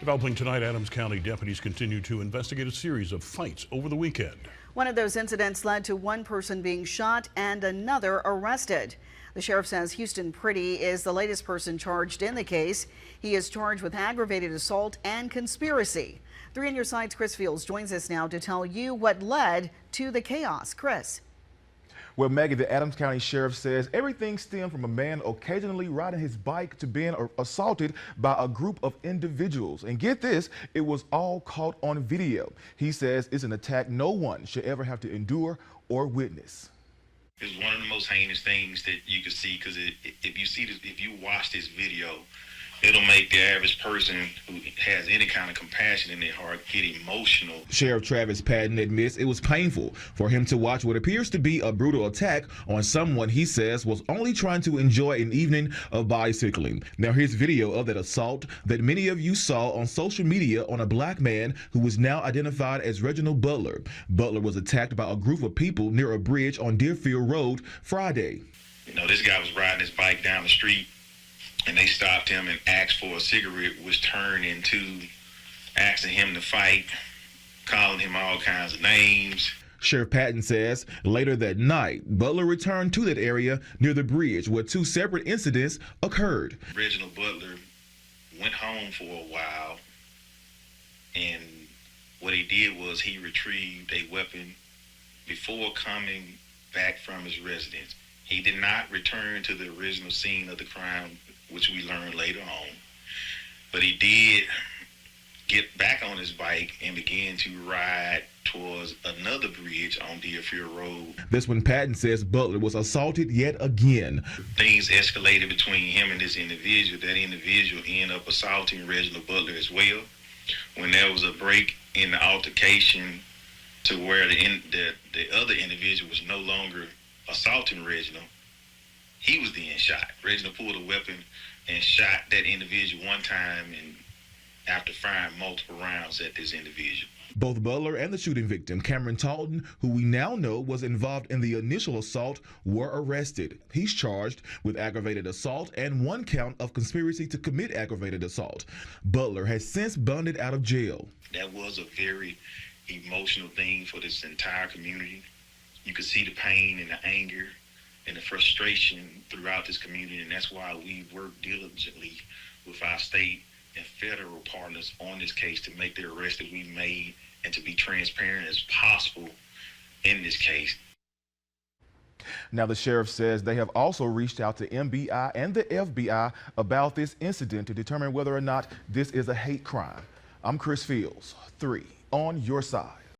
Developing tonight, Adams County deputies continue to investigate a series of fights over the weekend. One of those incidents led to one person being shot and another arrested. The sheriff says Houston Pretty is the latest person charged in the case. He is charged with aggravated assault and conspiracy. 3 on Your Side's Chris Fields joins us now to tell you what led to the chaos. Chris. Well, Maggie, the Adams County Sheriff says everything stemmed from a man occasionally riding his bike to being assaulted by a group of individuals. And get this, it was all caught on video. He says it's an attack no one should ever have to endure or witness. It's one of the most heinous things that you can see, because if you watch this video, it'll make the average person who has any kind of compassion in their heart get emotional. Sheriff Travis Patton admits it was painful for him to watch what appears to be a brutal attack on someone he says was only trying to enjoy an evening of bicycling. Now here's video of that assault that many of you saw on social media on a black man who is now identified as Reginald Butler. Butler was attacked by a group of people near a bridge on Deerfield Road Friday. You know, this guy was riding his bike down the street, and they stopped him and asked for a cigarette, which turned into asking him to fight, calling him all kinds of names. Sheriff Patton says later that night, Butler returned to that area near the bridge where 2 separate incidents occurred. Reginald Butler went home for a while, and what he did was he retrieved a weapon before coming back from his residence. He did not return to the original scene of the crime, which we learned later on, but he did get back on his bike and began to ride towards another bridge on Deerfield Road. This one, Patton says Butler was assaulted yet again. Things escalated between him and this individual. That individual ended up assaulting Reginald Butler as well. When there was a break in the altercation to where the other individual was no longer assaulting Reginald, he was then shot. Reginald pulled a weapon and shot that individual one time, and after firing multiple rounds at this individual. Both Butler and the shooting victim, Cameron Talton, who we now know was involved in the initial assault, were arrested. He's charged with aggravated assault and 1 count of conspiracy to commit aggravated assault. Butler has since bonded out of jail. That was a very emotional thing for this entire community. You could see the pain and the anger and the frustration throughout this community, and that's why we work diligently with our state and federal partners on this case to make the arrest that we made and to be transparent as possible in this case. Now the sheriff says they have also reached out to MBI and the FBI about this incident to determine whether or not this is a hate crime. I'm Chris Fields, 3 on Your Side.